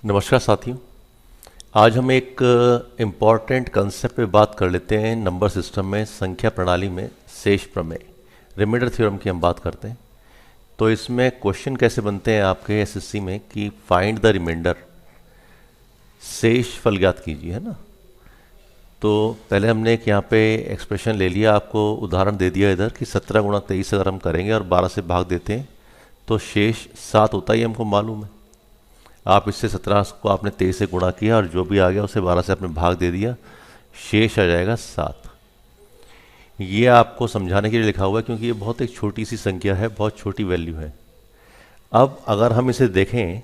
नमस्कार साथियों। आज हम एक इम्पॉर्टेंट कंसेप्ट पे बात कर लेते हैं। नंबर सिस्टम में संख्या प्रणाली में शेष प्रमेय रिमाइंडर थ्योरम की हम बात करते हैं। तो इसमें क्वेश्चन कैसे बनते हैं आपके एसएससी में कि फाइंड द रिमाइंडर, शेष फल ज्ञात कीजिए, है ना। तो पहले हमने एक यहाँ पे एक्सप्रेशन ले लिया, आपको उदाहरण दे दिया इधर कि 17 गुणा 23 अगर हम करेंगे और 12 से भाग देते हैं तो शेष 7 होता ही हमको मालूम है। आप इससे 17 को आपने 23 से गुणा किया और जो भी आ गया उसे 12 से आपने भाग दे दिया, शेष आ जाएगा 7। ये आपको समझाने के लिए लिखा हुआ है क्योंकि ये बहुत एक छोटी सी संख्या है, बहुत छोटी वैल्यू है। अब अगर हम इसे देखें,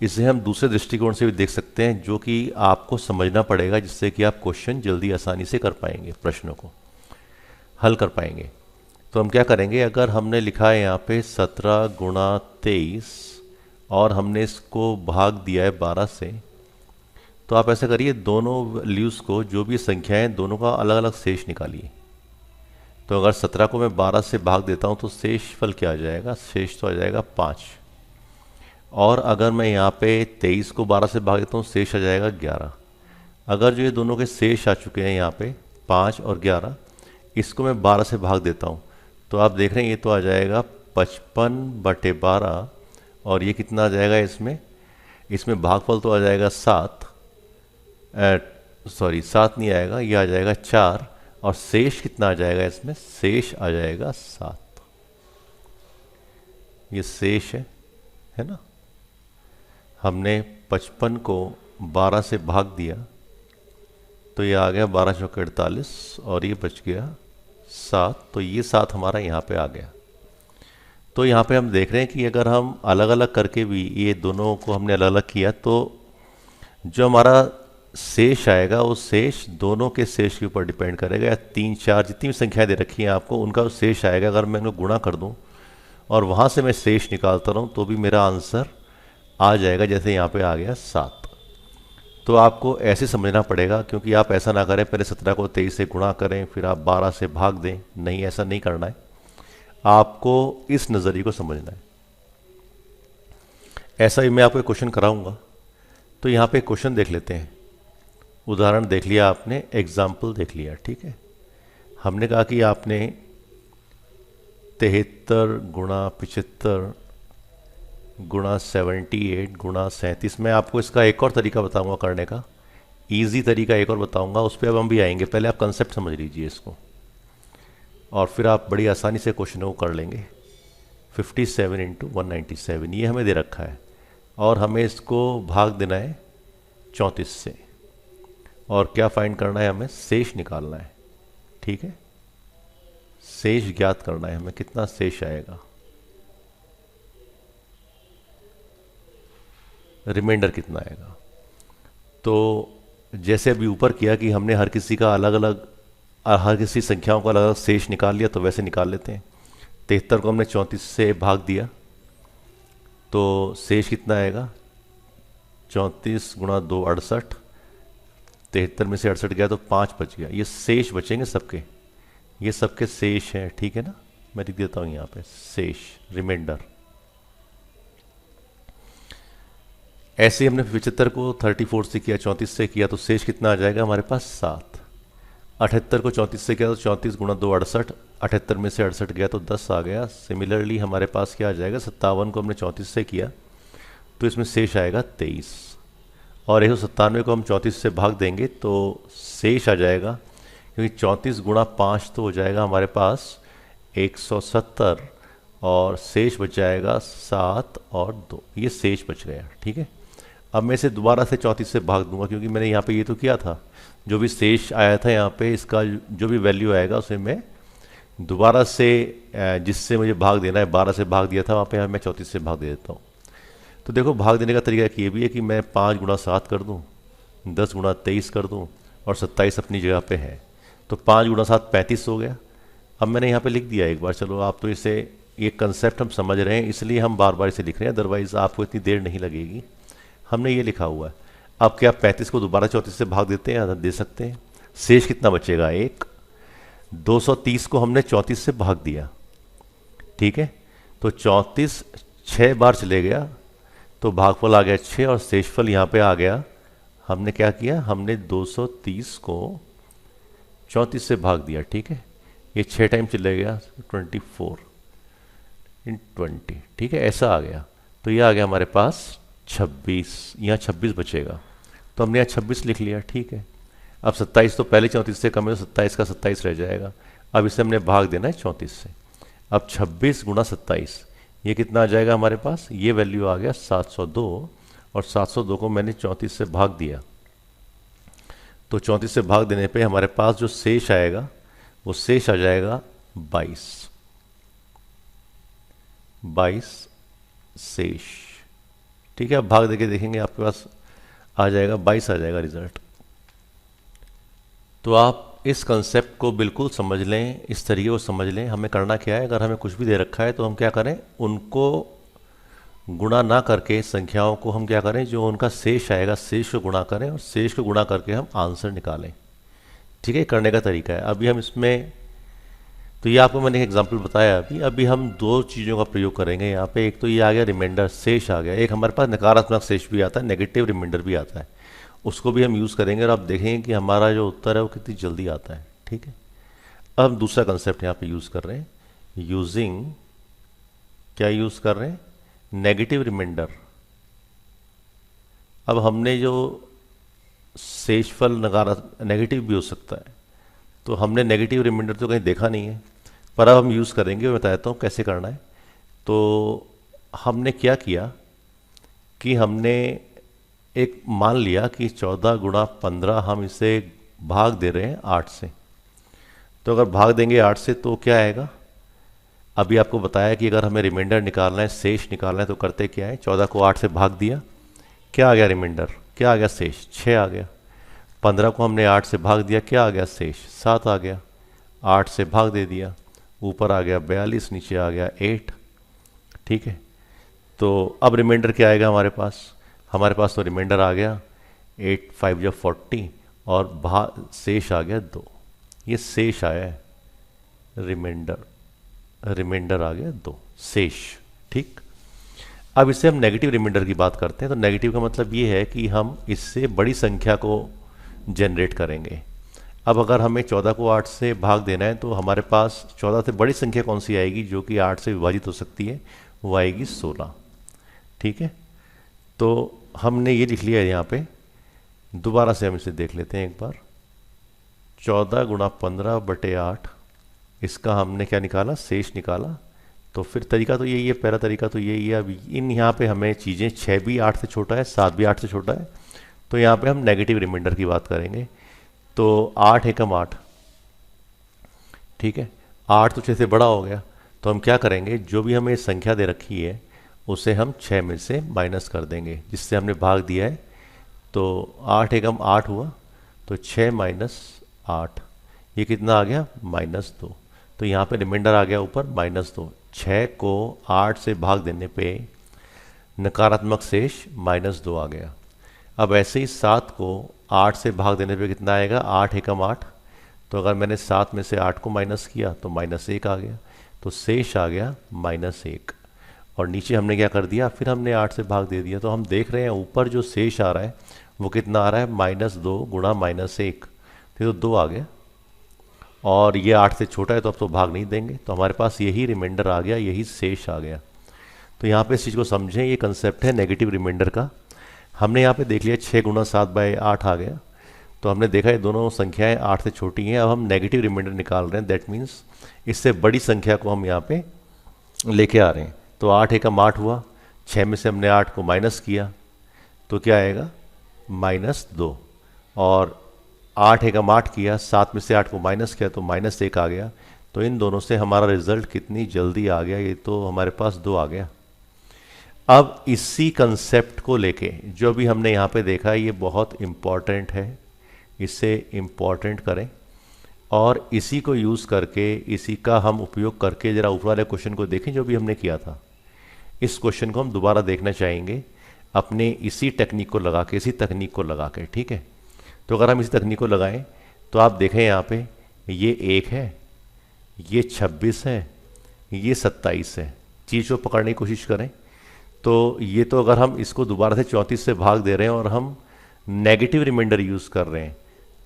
इसे हम दूसरे दृष्टिकोण से भी देख सकते हैं जो कि आपको समझना पड़ेगा, जिससे कि आप क्वेश्चन जल्दी आसानी से कर पाएंगे, प्रश्नों को हल कर पाएंगे। तो हम क्या करेंगे, अगर हमने लिखा है यहाँ पे 17 गुणा 23 और हमने इसको भाग दिया है 12 से, तो आप ऐसा करिए, दोनों वैल्यूज़ को, जो भी संख्याएं, दोनों का अलग अलग शेष निकालिए। तो अगर 17 को मैं 12 से भाग देता हूं तो शेष फल क्या आ जाएगा, शेष तो आ जाएगा 5। और अगर मैं यहाँ पे 23 को 12 से भाग देता हूँ, शेष आ जाएगा 11। अगर जो ये दोनों के शेष आ चुके हैं यहाँ पे 5 और 11, इसको मैं 12 से भाग देता हूँ तो आप देख रहे हैं ये तो आ जाएगा 55/12। और ये कितना आ जाएगा, इसमें भागफल तो आ जाएगा 7, सॉरी 7 नहीं आएगा, ये आ जाएगा 4। और शेष कितना आ जाएगा, इसमें शेष आ जाएगा 7। ये शेष है ना। हमने 55 को 12 से भाग दिया तो ये आ गया 12 चौके 48 और ये बच गया 7। तो ये 7 हमारा यहाँ पे आ गया। तो यहाँ पे हम देख रहे हैं कि अगर हम अलग अलग करके भी ये दोनों को हमने अलग अलग किया तो जो हमारा शेष आएगा वो शेष दोनों के शेष के ऊपर डिपेंड करेगा, या 3 4 जितनी भी संख्याएं दे रखी हैं आपको, उनका शेष आएगा। अगर मैं उनको गुणा कर दूं और वहाँ से मैं शेष निकालता रहूँ तो भी मेरा आंसर आ जाएगा, जैसे यहाँ पे आ गया 7। तो आपको ऐसे समझना पड़ेगा, क्योंकि आप ऐसा ना करें पहले 17 को 23 से गुणा करें फिर आप 12 से भाग दें, नहीं, ऐसा नहीं करना है। आपको इस नज़रिए को समझना है। ऐसा ही मैं आपको एक क्वेश्चन कराऊंगा। तो यहाँ पे क्वेश्चन देख लेते हैं। उदाहरण देख लिया आपने, एग्जाम्पल देख लिया, ठीक है। हमने कहा कि आपने 73 गुणा 75 गुणा 78 गुणा 37। मैं आपको इसका एक और तरीका बताऊंगा करने का, ईजी तरीका एक और बताऊंगा, उस पर अब हम भी आएंगे। पहले आप कंसेप्ट समझ लीजिए इसको और फिर आप बड़ी आसानी से क्वेश्चन को कर लेंगे। 57 × 197 ये हमें दे रखा है और हमें इसको भाग देना है 34 से, और क्या फाइंड करना है, हमें शेष निकालना है, ठीक है। शेष ज्ञात करना है हमें, कितना शेष आएगा, रिमाइंडर कितना आएगा। तो जैसे अभी ऊपर किया कि हमने हर किसी संख्याओं का अलग अलग शेष निकाल लिया, तो वैसे निकाल लेते हैं। 73 को हमने 34 से भाग दिया तो शेष कितना आएगा, 34 गुणा 2 68। 73 में से 68 गया तो 5 बच गया। ये शेष बचेंगे सबके, ये सबके शेष हैं, ठीक है ना। मैं लिख देता हूँ यहाँ पे शेष, रिमाइंडर। ऐसे ही हमने 75 को 34 से किया, 34 से किया, तो शेष कितना आ जाएगा हमारे पास 7। 78 को 34 से किया तो 34 गुणा 2 68। 78 में से 68 गया तो 10 आ गया। सिमिलरली हमारे पास क्या आ जाएगा, 57 को हमने 34 से किया तो इसमें शेष आएगा 23। और 197 को हम 34 से भाग देंगे तो शेष आ जाएगा, क्योंकि 34 गुणा 5 तो हो जाएगा हमारे पास 170, और शेष बच जाएगा 7 और 2, ये शेष बच गया, ठीक है। अब मैं इसे दोबारा से 34 से भाग दूंगा, क्योंकि मैंने यहाँ पे ये तो किया था, जो भी शेष आया था यहाँ पे, इसका जो भी वैल्यू आएगा उसे मैं दोबारा से, जिससे मुझे भाग देना है 12 से भाग दिया था, वहाँ पे मैं 34 से भाग दे देता हूँ। तो देखो, भाग देने का तरीका ये भी है कि मैं 5 गुणा 7 कर दूँ, 10 गुणा 23 कर दूँ, और 27 अपनी जगह पे है। तो 5 गुणा 7 35 हो गया। अब मैंने यहाँ पे लिख दिया एक बार, चलो आप तो इसे, ये कंसेप्ट हम समझ रहे हैं इसलिए हम बार बार इसे लिख रहे हैं, अदरवाइज़ आपको इतनी देर नहीं लगेगी। हमने ये लिखा हुआ है। अब क्या 35 को दोबारा 34 से भाग देते हैं, दे सकते हैं। शेष कितना बचेगा, 1। 230 को हमने 34 से भाग दिया, ठीक है। तो 34 6 बार चले गया तो भागफल आ गया 6 और शेषफल यहाँ पे आ गया। हमने क्या किया, हमने 230 को 34 से भाग दिया, ठीक है। ये 6 टाइम चले गया, 24 इन 20, ठीक है, ऐसा आ गया। तो ये आ गया हमारे पास 26, यहाँ 26 बचेगा, तो हमने यहाँ 26 लिख लिया, ठीक है। अब 27 तो पहले 34 से कम है, तो 27 का 27 रह जाएगा। अब इसे हमने भाग देना है 34 से। अब 26 गुणा 27, ये कितना आ जाएगा हमारे पास, ये वैल्यू आ गया 702, और 702 को मैंने 34 से भाग दिया। तो 34 से भाग देने पे हमारे पास जो शेष आएगा वो शेष आ जाएगा 22 शेष, ठीक है। अब भाग देके देखेंगे आपके पास आ जाएगा 22 आ जाएगा रिजल्ट। तो आप इस कंसेप्ट को बिल्कुल समझ लें, इस तरीके को समझ लें। हमें करना क्या है, अगर हमें कुछ भी दे रखा है तो हम क्या करें, उनको गुणा ना करके संख्याओं को हम क्या करें, जो उनका शेष आएगा शेष को गुणा करें, और शेष को गुणा करके हम आंसर निकालें, ठीक है। करने का तरीका है। अभी हम इसमें, तो ये आपको मैंने एक एग्जांपल बताया। अभी हम दो चीज़ों का प्रयोग करेंगे यहाँ पे। एक तो ये आ गया रिमाइंडर, शेष आ गया। एक हमारे पास नकारात्मक शेष भी आता है, नेगेटिव रिमाइंडर भी आता है, उसको भी हम यूज़ करेंगे, और आप देखेंगे कि हमारा जो उत्तर है वो कितनी जल्दी आता है, ठीक है। अब हम दूसरा कंसेप्ट यहाँ पे यूज़ कर रहे हैं, यूजिंग, क्या यूज़ कर रहे हैं, नेगेटिव रिमाइंडर। अब हमने जो शेषफल नकारात्मक नेगेटिव भी हो सकता है, तो हमने नेगेटिव रिमाइंडर तो कहीं देखा नहीं है, पर अब हम यूज़ करेंगे, मैं बताता हूँ कैसे करना है। तो हमने क्या किया कि हमने एक मान लिया कि 14 गुणा 15 हम इसे भाग दे रहे हैं 8 से। तो अगर भाग देंगे 8 से तो क्या आएगा, अभी आपको बताया कि अगर हमें रिमाइंडर निकालना है, शेष निकालना है, तो करते क्या है, 14 को 8 से भाग दिया, क्या आ गया रिमाइंडर, क्या आ गया शेष, 6 आ गया। 15 को हमने 8 से भाग दिया, क्या आ गया शेष, 7 आ गया। 8 से भाग दे दिया, ऊपर आ गया 42, नीचे आ गया 8, ठीक है। तो अब रिमाइंडर क्या आएगा हमारे पास तो रिमाइंडर आ गया 8 5 जब 40, और शेष आ गया 2, ये शेष आया है, रिमाइंडर आ गया 2 शेष, ठीक। अब इससे हम नेगेटिव रिमाइंडर की बात करते हैं। तो नेगेटिव का मतलब ये है कि हम इससे बड़ी संख्या को जनरेट करेंगे। अब अगर हमें 14 को 8 से भाग देना है, तो हमारे पास 14 से बड़ी संख्या कौन सी आएगी जो कि 8 से विभाजित हो सकती है, वो आएगी 16, ठीक है। तो हमने ये लिख लिया है यहाँ पे, दोबारा से हम इसे देख लेते हैं एक बार। 14 गुणा 15 बटे 8, इसका हमने क्या निकाला, शेष निकाला। तो फिर तरीका तो यही है, पहला तरीका तो यही है। अब यहाँ पे हमें चीज़ें, 6 भी 8 से छोटा है, 7 भी 8 से छोटा है, तो यहाँ पे हम नेगेटिव रिमाइंडर की बात करेंगे। तो 8 एकम 8, ठीक है, 8 तो 6 से बड़ा हो गया। तो हम क्या करेंगे, जो भी हमें संख्या दे रखी है उसे हम 6 में से माइनस कर देंगे, जिससे हमने भाग दिया है। तो 8 एकम 8 हुआ, तो 6 माइनस 8, ये कितना आ गया, -2। तो यहाँ पे रिमाइंडर आ गया ऊपर -2। 6 को 8 से भाग देने पे नकारात्मक शेष -2 आ गया। अब ऐसे ही 7 को 8 से भाग देने पे कितना आएगा, 8 एकम 8। तो अगर मैंने 7 में से 8 को माइनस किया तो -1 आ गया, तो शेष आ गया -1। और नीचे हमने क्या कर दिया, फिर हमने 8 से भाग दे दिया। तो हम देख रहे हैं ऊपर जो शेष आ रहा है वो कितना आ रहा है, -2 गुणा -1, तो 2 आ गया। और ये 8 से छोटा है तो अब तो भाग नहीं देंगे, तो हमारे पास यही रिमाइंडर आ गया, यही शेष आ गया। तो यहाँ पे इस चीज़ को समझें, ये कंसेप्ट है नेगेटिव रिमाइंडर का। हमने यहाँ पे देख लिया 6 गुणा 7/8 आ गया, तो हमने देखा ये दोनों संख्याएं 8 से छोटी हैं। अब हम नेगेटिव रिमाइंडर निकाल रहे हैं, दैट मीन्स इससे बड़ी संख्या को हम यहाँ पे लेके आ रहे हैं। तो 8 एकम 8 हुआ, 6 में से हमने 8 को माइनस किया, तो क्या आएगा, -2। और 8 एकम 8 किया, 7 में से 8 को माइनस किया तो -1 आ गया। तो इन दोनों से हमारा रिजल्ट कितनी जल्दी आ गया, ये तो हमारे पास 2 आ गया। अब इसी कंसेप्ट को लेके जो भी हमने यहाँ पे देखा, ये बहुत इम्पॉर्टेंट है, इसे इम्पॉर्टेंट करें, और इसी को यूज़ करके, इसी का हम उपयोग करके ज़रा ऊपर वाले क्वेश्चन को देखें जो भी हमने किया था। इस क्वेश्चन को हम दोबारा देखना चाहेंगे अपने इसी टेक्निक को लगा के, इसी तकनीक को लगा के, ठीक है। तो अगर हम इसी तकनीक को लगाएं तो आप देखें यहाँ पे ये 1 है, ये 26 है, ये 27 है। चीज़ को पकड़ने की कोशिश करें तो ये तो अगर हम इसको दोबारा से 34 से भाग दे रहे हैं और हम नेगेटिव रिमाइंडर यूज़ कर रहे हैं,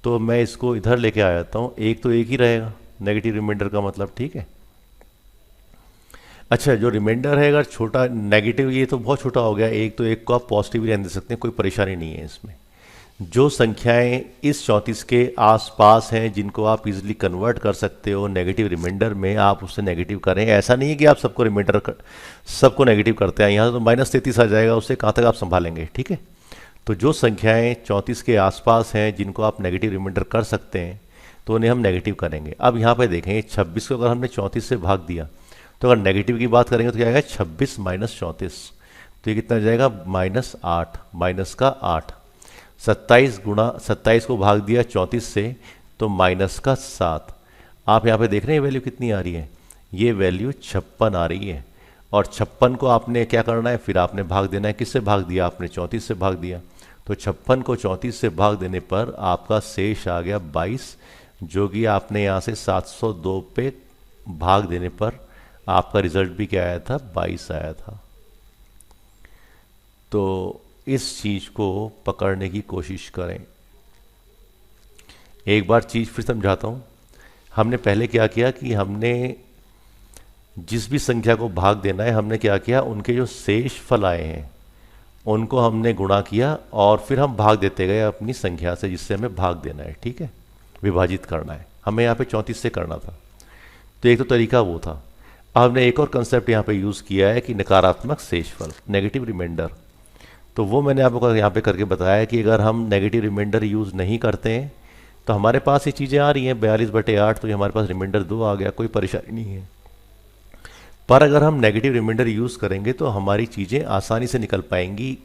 तो मैं इसको इधर लेके आ जाता हूँ, एक तो एक ही रहेगा नेगेटिव रिमाइंडर का मतलब, ठीक है। अच्छा, जो रिमाइंडर है अगर छोटा नेगेटिव, ये तो बहुत छोटा हो गया, एक तो एक को आप पॉजिटिव भी रहने दे सकते हैं, कोई परेशानी नहीं है इसमें। जो संख्याएं इस 34 के आसपास हैं जिनको आप इजीली कन्वर्ट कर सकते हो नेगेटिव रिमाइंडर में, आप उससे नेगेटिव करें। ऐसा नहीं है कि आप सबको रिमाइंडर सबको नेगेटिव करते हैं, यहाँ तो -33 आ जाएगा, उससे कहाँ तक आप संभालेंगे, ठीक है। तो जो संख्याएं 34 के आसपास हैं जिनको आप नेगेटिव रिमाइंडर कर सकते हैं, तो उन्हें हम नेगेटिव करेंगे। अब यहाँ पे देखें, 26 को अगर हमने 34 से भाग दिया, तो अगर नेगेटिव की बात करेंगे तो क्या आएगा, 26 माइनस 34, तो ये कितना जाएगा, -8, माइनस का 8। 27 गुणा 27 को भाग दिया 34 से, तो माइनस का 7। आप यहाँ पे देख रहे हैं वैल्यू कितनी आ रही है, ये वैल्यू 56 आ रही है। और 56 को आपने क्या करना है, फिर आपने भाग देना है, किससे भाग दिया आपने, 34 से भाग दिया। तो 56 को 34 से भाग देने पर आपका शेष आ गया 22, जो कि आपने यहाँ से 702 पे भाग देने पर आपका रिजल्ट भी क्या आया था, 22 आया था। तो इस चीज़ को पकड़ने की कोशिश करें। एक बार चीज़ फिर समझाता हूँ। हमने पहले क्या किया कि हमने जिस भी संख्या को भाग देना है, हमने क्या किया, उनके जो शेष फल आए हैं उनको हमने गुणा किया और फिर हम भाग देते गए अपनी संख्या से जिससे हमें भाग देना है, ठीक है, विभाजित करना है। हमें यहाँ पे 34 से करना था, तो एक तो तरीका वो था। अब हमने एक और कंसेप्ट यहाँ पे यूज़ किया है कि नकारात्मक शेषफल, नेगेटिव रिमाइंडर। तो वो मैंने आपको यहाँ पे करके बताया कि अगर हम नेगेटिव रिमाइंडर यूज़ नहीं करते हैं तो हमारे पास ये चीज़ें आ रही हैं 42/8, तो ये हमारे पास रिमाइंडर 2 आ गया, कोई परेशानी नहीं है। पर अगर हम नेगेटिव रिमाइंडर यूज़ करेंगे तो हमारी चीज़ें आसानी से निकल पाएंगी।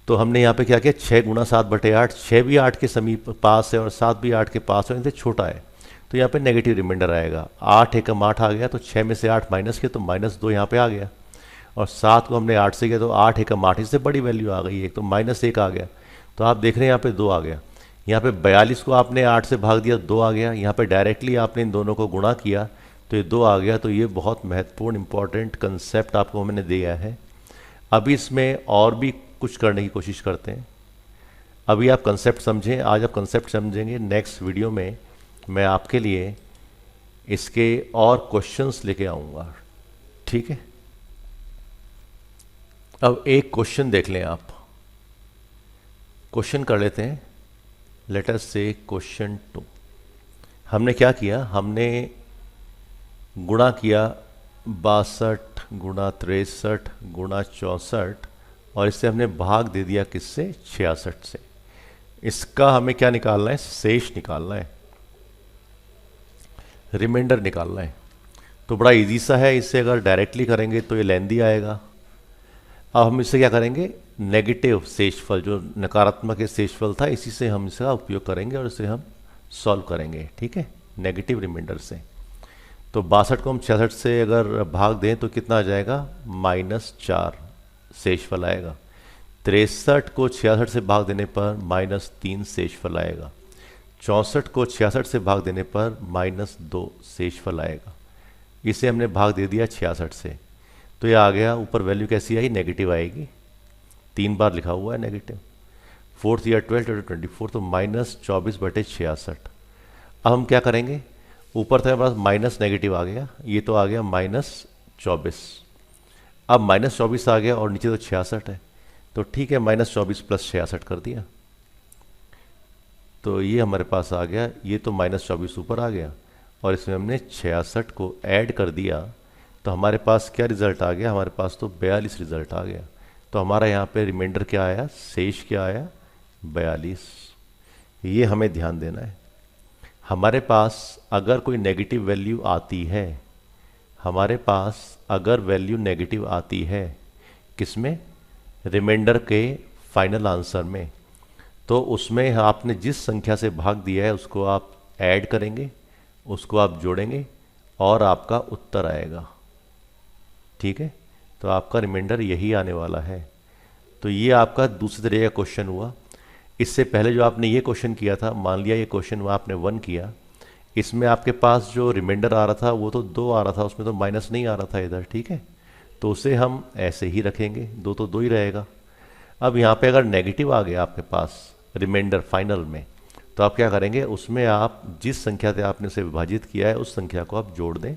तो हमने यहाँ पे क्या किया, 6 गुणा 7/8, 6 भी 8 के समीप पास है और 7 भी 8 के पास है, इनसे छोटा है, तो यहाँ पे नेगेटिव रिमाइंडर आएगा। 8 एकम 8 आ गया, तो 6 में से 8 माइनस किया तो -2 यहाँ पे आ गया। और 7 को हमने 8 से किया तो 8 एकम 8, इससे बड़ी वैल्यू आ गई, एक तो -1 आ गया। तो आप देख रहे हैं यहाँ पे 2 आ गया। यहाँ पे 42 को आपने 8 से भाग दिया, 2 आ गया। यहाँ पे डायरेक्टली आपने इन दोनों को गुणा किया तो ये 2 आ गया। तो ये बहुत महत्वपूर्ण इंपॉर्टेंट कंसेप्ट आपको मैंने दिया है। अभी इसमें और भी कुछ करने की कोशिश करते हैं। अभी आप कंसेप्ट समझें, आज आप कंसेप्ट समझेंगे, नेक्स्ट वीडियो में मैं आपके लिए इसके और क्वेश्चंस लेके आऊँगा, ठीक है। अब एक क्वेश्चन देख लें आप, क्वेश्चन कर लेते हैं। लेट अस से क्वेश्चन 2। हमने क्या किया, हमने गुणा किया 62 गुणा 63 गुणा 64 और इससे हमने भाग दे दिया किससे, 66 से। इसका हमें क्या निकालना है, शेष निकालना है, रिमाइंडर निकालना है। तो बड़ा इजी सा है, इससे अगर डायरेक्टली करेंगे तो ये लेंदी आएगा। अब हम इससे क्या करेंगे, नेगेटिव शेषफल, जो नकारात्मक शेषफल था, इसी से हम इसका उपयोग करेंगे और इसे हम सॉल्व करेंगे, ठीक है, नेगेटिव रिमाइंडर से। तो 62 को हम 66 से अगर भाग दें तो कितना आ जाएगा, -4 शेषफल आएगा। 63 को 66 से भाग देने पर -3 शेषफल आएगा। 64 को 66 से भाग देने पर -2 शेषफल आएगा। इसे हमने भाग दे दिया 66 से, तो ये आ गया। ऊपर वैल्यू कैसी आई, नेगेटिव आएगी, 3 बार लिखा हुआ है नेगेटिव। 4 या 12 24, तो -24/66। अब हम क्या करेंगे, ऊपर था हमारे पास माइनस नेगेटिव आ गया, ये तो आ गया -24। अब -24 आ गया और नीचे तो 66 है, तो ठीक है, -24 + 66 कर दिया, तो ये हमारे पास आ गया। ये तो -24 ऊपर आ गया और इसमें हमने 66 को ऐड कर दिया, तो हमारे पास क्या रिजल्ट आ गया, हमारे पास तो 42 रिजल्ट आ गया। तो हमारा यहाँ पे रिमाइंडर क्या आया, शेष क्या आया, 42। ये हमें ध्यान देना है। हमारे पास अगर कोई नेगेटिव वैल्यू आती है, हमारे पास अगर वैल्यू नेगेटिव आती है किसमें, रिमाइंडर के फाइनल आंसर में, तो उसमें आपने जिस संख्या से भाग दिया है उसको आप ऐड करेंगे, उसको आप जोड़ेंगे और आपका उत्तर आएगा, ठीक है। तो आपका रिमाइंडर यही आने वाला है। तो ये आपका दूसरे तरह का क्वेश्चन हुआ। इससे पहले जो आपने ये क्वेश्चन किया था, मान लिया ये क्वेश्चन आपने 1 किया, इसमें आपके पास जो रिमाइंडर आ रहा था वो तो 2 आ रहा था, उसमें तो माइनस नहीं आ रहा था इधर, ठीक है। तो उसे हम ऐसे ही रखेंगे, दो तो दो ही रहेगा। अब यहाँ पे अगर नेगेटिव आ गया आपके पास रिमाइंडर फाइनल में, तो आप क्या करेंगे, उसमें आप जिस संख्या से आपने उसे विभाजित किया है उस संख्या को आप जोड़ दें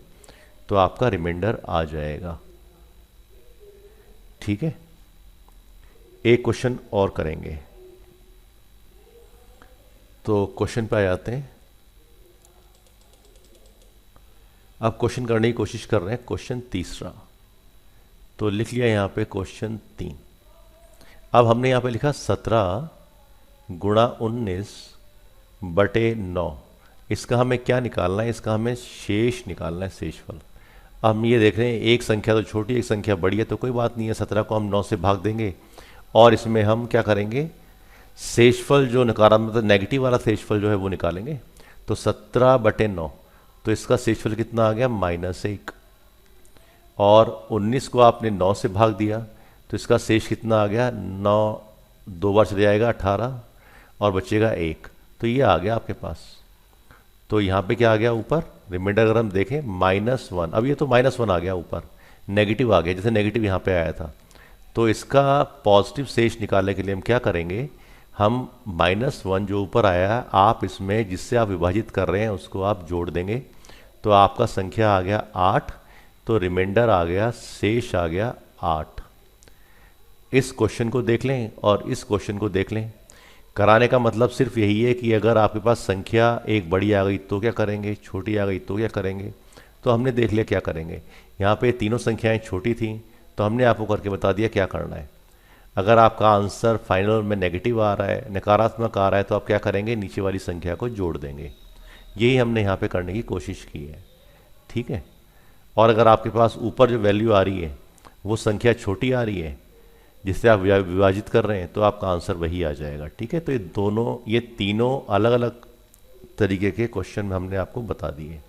तो आपका रिमाइंडर आ जाएगा। ठीक है, एक क्वेश्चन और करेंगे। तो क्वेश्चन पे आ जाते हैं। अब क्वेश्चन करने की कोशिश कर रहे हैं, क्वेश्चन तीसरा। तो लिख लिया यहाँ पे क्वेश्चन 3। अब हमने यहाँ पे लिखा 17 गुणा 19 बटे 9। इसका हमें क्या निकालना है, इसका हमें शेष निकालना है, शेषफल। अब हम ये देख रहे हैं एक संख्या तो छोटी एक संख्या बड़ी है, तो कोई बात नहीं है, 17 को हम 9 से भाग देंगे और इसमें हम क्या करेंगे, शेषफल जो नकारात्मक मतलब नेगेटिव वाला शेषफल जो है वो निकालेंगे। तो 17 बटे 9, तो इसका शेषफल कितना आ गया, -1। और 19 को आपने 9 से भाग दिया तो इसका शेष कितना आ गया, 9 दो बार चले जाएगा 18 और बचेगा 1। तो ये आ गया आपके पास। तो यहाँ पे क्या आ गया ऊपर, रिमाइंडर अगर हम देखें -1। अब ये तो -1 आ गया ऊपर, नेगेटिव आ गया, जैसे नेगेटिव यहाँ पे आया था। तो इसका पॉजिटिव शेष निकालने के लिए हम क्या करेंगे, हम -1 जो ऊपर आया है आप इसमें जिससे आप विभाजित कर रहे हैं उसको आप जोड़ देंगे। तो आपका संख्या आ गया 8, तो रिमाइंडर आ गया, शेष आ गया 8। इस क्वेश्चन को देख लें और इस क्वेश्चन को देख लें। कराने का मतलब सिर्फ यही है कि अगर आपके पास संख्या एक बड़ी आ गई तो क्या करेंगे, छोटी आ गई तो क्या करेंगे। तो हमने देख लिया क्या करेंगे। यहाँ पे तीनों संख्याएं छोटी थीं तो हमने आपको करके बता दिया क्या करना है। अगर आपका आंसर फाइनल में नेगेटिव आ रहा है, नकारात्मक आ रहा है, तो आप क्या करेंगे, नीचे वाली संख्या को जोड़ देंगे। यही हमने यहाँ पे करने की कोशिश की है। ठीक है, और अगर आपके पास ऊपर जो वैल्यू आ रही है वो संख्या छोटी आ रही है जिससे आप विभाजित कर रहे हैं, तो आपका आंसर वही आ जाएगा। ठीक है, तो ये तीनों अलग अलग तरीके के क्वेश्चन में हमने आपको बता दिए।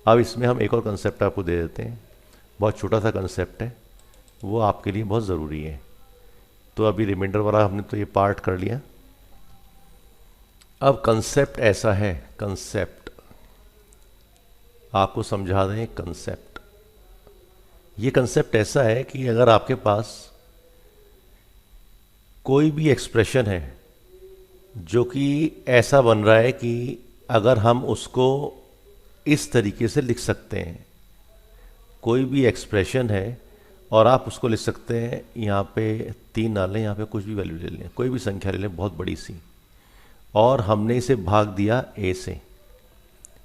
अब इसमें हम एक और कंसेप्ट आपको दे देते हैं, बहुत छोटा सा कंसेप्ट है, वो आपके लिए बहुत ज़रूरी है। तो अभी रिमाइंडर वाला हमने तो ये पार्ट कर लिया। अब कंसेप्ट ऐसा है, कंसेप्ट आपको समझा दें। कंसेप्ट, ये कंसेप्ट ऐसा है कि अगर आपके पास कोई भी एक्सप्रेशन है जो कि ऐसा बन रहा है कि अगर हम उसको इस तरीके से लिख सकते हैं, कोई भी एक्सप्रेशन है और आप उसको लिख सकते हैं, यहाँ पे 3 ना लें, यहाँ पे कुछ भी वैल्यू ले लें, कोई भी संख्या ले लें बहुत बड़ी सी, और हमने इसे भाग दिया a से।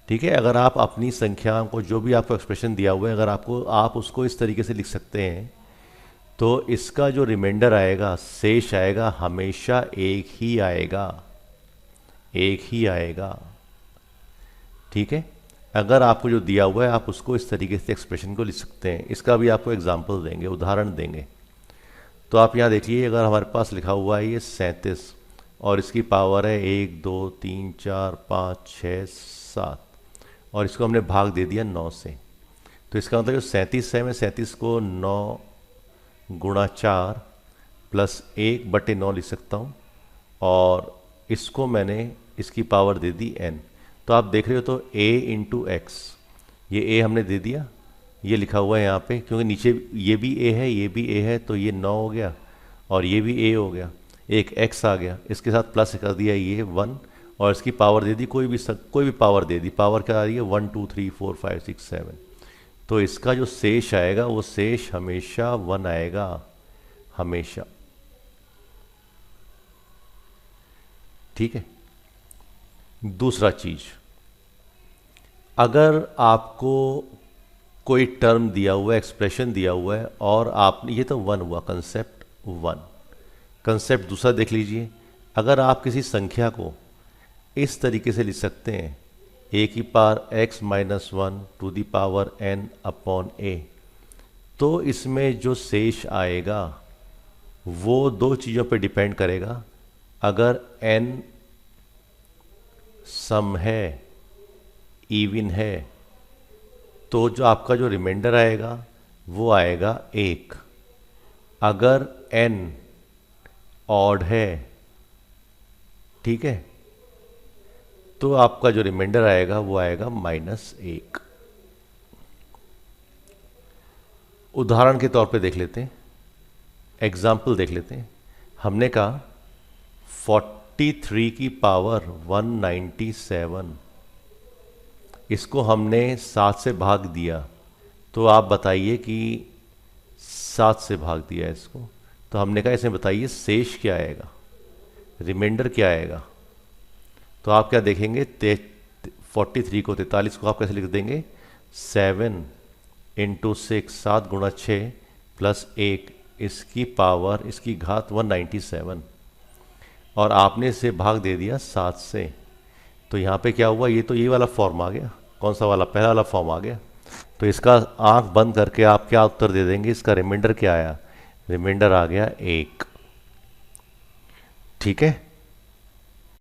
ठीक है, अगर आप अपनी संख्या को, जो भी आपको एक्सप्रेशन दिया हुआ है, अगर आप उसको इस तरीके से लिख सकते हैं तो इसका जो रिमाइंडर आएगा, शेष आएगा, हमेशा एक ही आएगा, एक ही आएगा। ठीक है, अगर आपको जो दिया हुआ है आप उसको इस तरीके से एक्सप्रेशन को लिख सकते हैं। इसका भी आपको एग्जांपल देंगे, उदाहरण देंगे। तो आप यहाँ देखिए, अगर हमारे पास लिखा हुआ है ये 37 और इसकी पावर है 1 2 3 4 5 6 7 और इसको हमने भाग दे दिया 9 से। तो इसका मतलब जो 37 है, मैं 37 को 9 गुणा 4 प्लस 1 बटे 9 लिख सकता हूँ और इसको मैंने इसकी पावर दे दी n। तो आप देख रहे हो तो a इंटू एक्स, ये a हमने दे दिया, ये लिखा हुआ है यहाँ पे, क्योंकि नीचे ये भी a है ये भी a है, तो ये 9 हो गया और ये भी a हो गया, एक x आ गया, इसके साथ प्लस कर दिया ये 1 और इसकी पावर दे दी, कोई भी पावर दे दी। पावर क्या आ रही है, 1 2 3 4 5 6 7। तो इसका जो शेष आएगा वो शेष हमेशा 1 आएगा, हमेशा। ठीक है, दूसरा चीज, अगर आपको कोई टर्म दिया हुआ है, एक्सप्रेशन दिया हुआ है और आपने, ये तो 1 हुआ, कंसेप्ट 1। कंसेप्ट दूसरा देख लीजिए, अगर आप किसी संख्या को इस तरीके से लिख सकते हैं, a की power x minus 1 to the power n upon a, तो इसमें जो शेष आएगा वो दो चीज़ों पे डिपेंड करेगा। अगर n सम है, इवन है, तो जो आपका जो रिमाइंडर आएगा वो आएगा 1। अगर n ऑड है, ठीक है, तो आपका जो रिमाइंडर आएगा वो आएगा -1। उदाहरण के तौर पे देख लेते हैं, एग्जाम्पल देख लेते हैं। हमने कहा 43 की पावर 197, इसको हमने 7 से भाग दिया। तो आप बताइए कि 7 से भाग दिया इसको, तो हमने कहा इसमें बताइए शेष क्या आएगा, रिमाइंडर क्या आएगा। तो आप क्या देखेंगे, 43 को 43 को आप कैसे लिख देंगे, 7 इंटू 6, 7 गुणा 6 प्लस 1, इसकी पावर इसकी घात 197, और आपने इसे भाग दे दिया 7 से। तो यहाँ पे क्या हुआ, ये वाला फॉर्म आ गया। कौन सा वाला, पहला वाला फॉर्म आ गया। तो इसका आंख बंद करके आप क्या उत्तर दे देंगे, इसका रिमाइंडर क्या आया, रिमाइंडर आ गया 1। ठीक है।